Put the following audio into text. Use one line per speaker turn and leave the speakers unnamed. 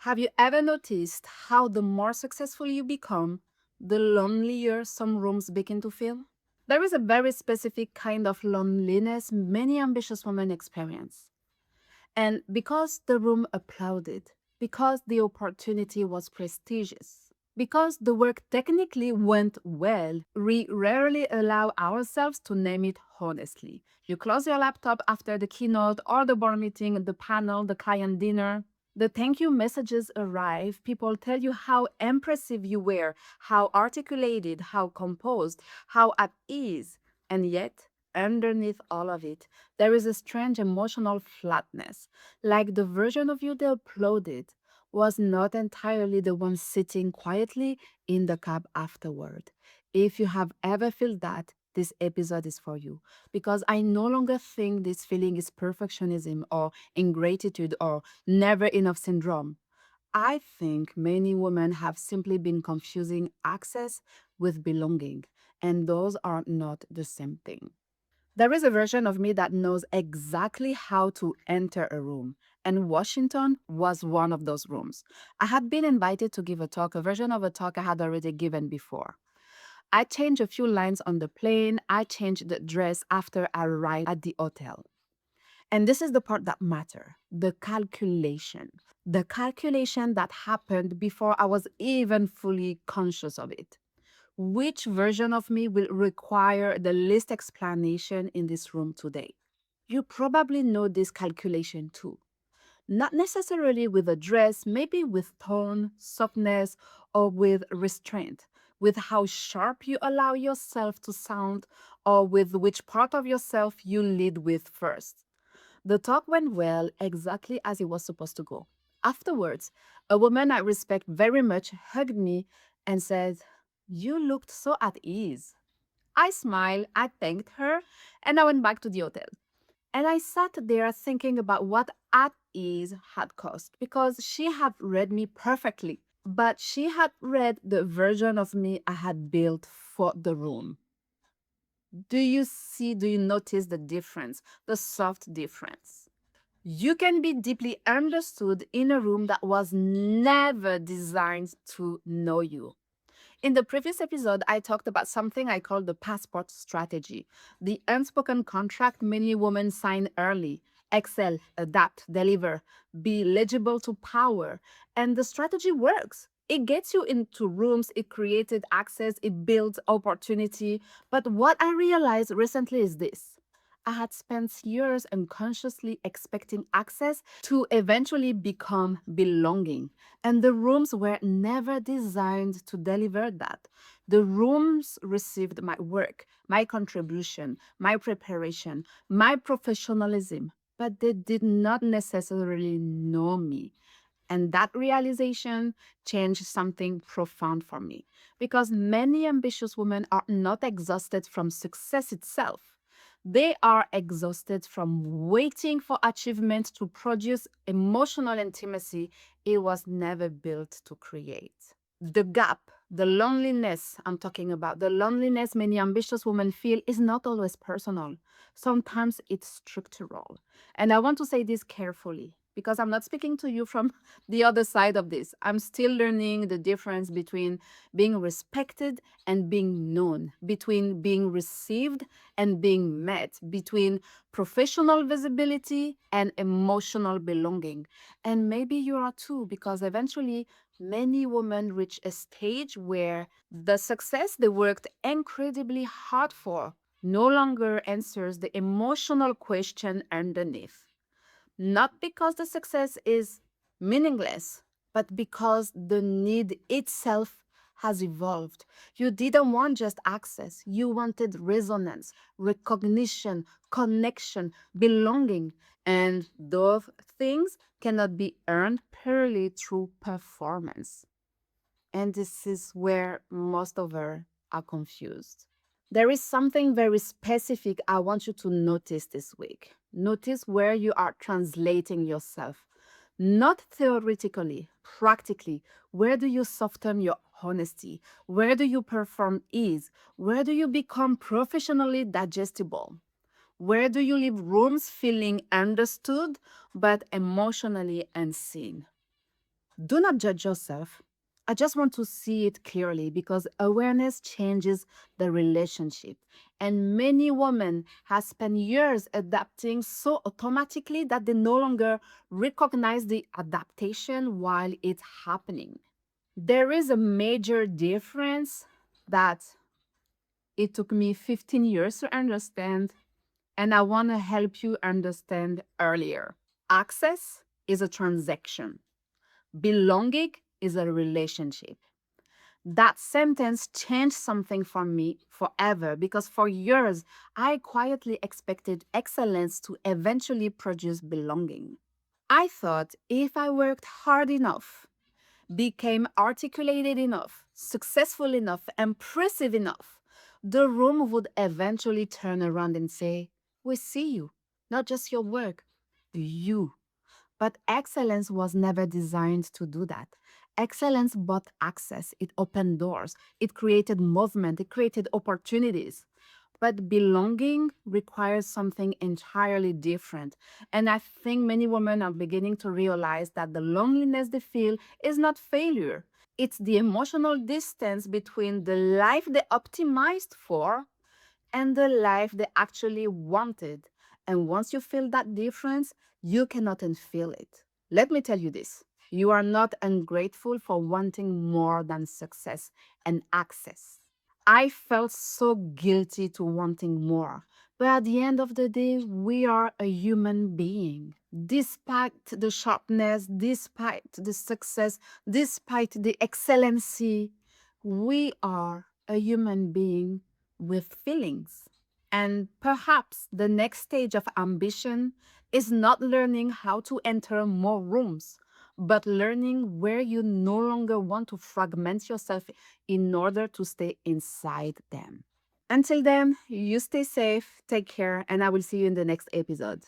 Have you ever noticed how the more successful you become, the lonelier some rooms begin to feel? There is a very specific kind of loneliness many ambitious women experience. And because the room applauded, because the opportunity was prestigious, because the work technically went well, we rarely allow ourselves to name it honestly. You close your laptop after the keynote or the board meeting, the panel, the client dinner. The thank you messages arrive. People tell you how impressive you were, how articulated, how composed, how at ease. And yet, underneath all of it, there is a strange emotional flatness, like the version of you they uploaded was not entirely the one sitting quietly in the cab afterward. If you have ever felt that, this episode is for you because I no longer think this feeling is perfectionism or ingratitude or never enough syndrome. I think many women have simply been confusing access with belonging, and those are not the same thing. There is a version of me that knows exactly how to enter a room, and Washington was one of those rooms. I had been invited to give a talk, a version of a talk I had already given before. I changed a few lines on the plane, I changed the dress after I arrived at the hotel. And this is the part that matter, the calculation. The calculation that happened before I was even fully conscious of it. Which version of me will require the least explanation in this room today? You probably know this calculation too. Not necessarily with a dress, maybe with tone, softness, or with restraint, with how sharp you allow yourself to sound, or with which part of yourself you lead with first. The talk went well, exactly as it was supposed to go. Afterwards, a woman I respect very much hugged me and said, "You looked so at ease." I smiled, I thanked her, and I went back to the hotel. And I sat there thinking about what at ease had cost because she had read me perfectly, but she had read the version of me I had built for the room. Do you notice the difference, the soft difference? You can be deeply understood in a room that was never designed to know you. In the previous episode, I talked about something I call the passport strategy, the unspoken contract many women sign early: excel, adapt, deliver, be legible to power. And the strategy works. It gets you into rooms, it created access, it builds opportunity. But what I realized recently is this: I had spent years unconsciously expecting access to eventually become belonging. And the rooms were never designed to deliver that. The rooms received my work, my contribution, my preparation, my professionalism, but they did not necessarily know me. And that realization changed something profound for me because many ambitious women are not exhausted from success itself. They are exhausted from waiting for achievement to produce emotional intimacy it was never built to create. The gap, the loneliness I'm talking about, the loneliness many ambitious women feel is not always personal. Sometimes it's structural. And I want to say this carefully because I'm not speaking to you from the other side of this. I'm still learning the difference between being respected and being known, between being received and being met, between professional visibility and emotional belonging. And maybe you are too, because eventually many women reach a stage where the success they worked incredibly hard for no longer answers the emotional question underneath. Not because the success is meaningless, but because the need itself has evolved. You didn't want just access, you wanted resonance, recognition, connection, belonging. And those things cannot be earned purely through performance. And this is where most of us are confused. There is something very specific I want you to notice this week. Notice where you are translating yourself. Not theoretically, practically. Where do you soften your honesty? Where do you perform ease? Where do you become professionally digestible? Where do you leave rooms feeling understood but emotionally unseen? Do not judge yourself. I just want to see it clearly because awareness changes the relationship. And many women have spent years adapting so automatically that they no longer recognize the adaptation while it's happening. There is a major difference that it took me 15 years to understand, and I want to help you understand earlier. Access is a transaction, belonging is a relationship. That sentence changed something for me forever because for years I quietly expected excellence to eventually produce belonging. I thought if I worked hard enough, became articulated enough, successful enough, impressive enough, the room would eventually turn around and say, "We see you, not just your work, you." But excellence was never designed to do that. Excellence brought access, it opened doors, it created movement, it created opportunities. But belonging requires something entirely different. And I think many women are beginning to realize that the loneliness they feel is not failure. It's the emotional distance between the life they optimized for and the life they actually wanted. And once you feel that difference, you cannot unfeel it. Let me tell you this, you are not ungrateful for wanting more than success and access. I felt so guilty to wanting more. But at the end of the day, we are a human being. Despite the sharpness, despite the success, despite the excellency, we are a human being with feelings. And perhaps the next stage of ambition is not learning how to enter more rooms, but learning where you no longer want to fragment yourself in order to stay inside them. Until then, you stay safe, take care, and I will see you in the next episode.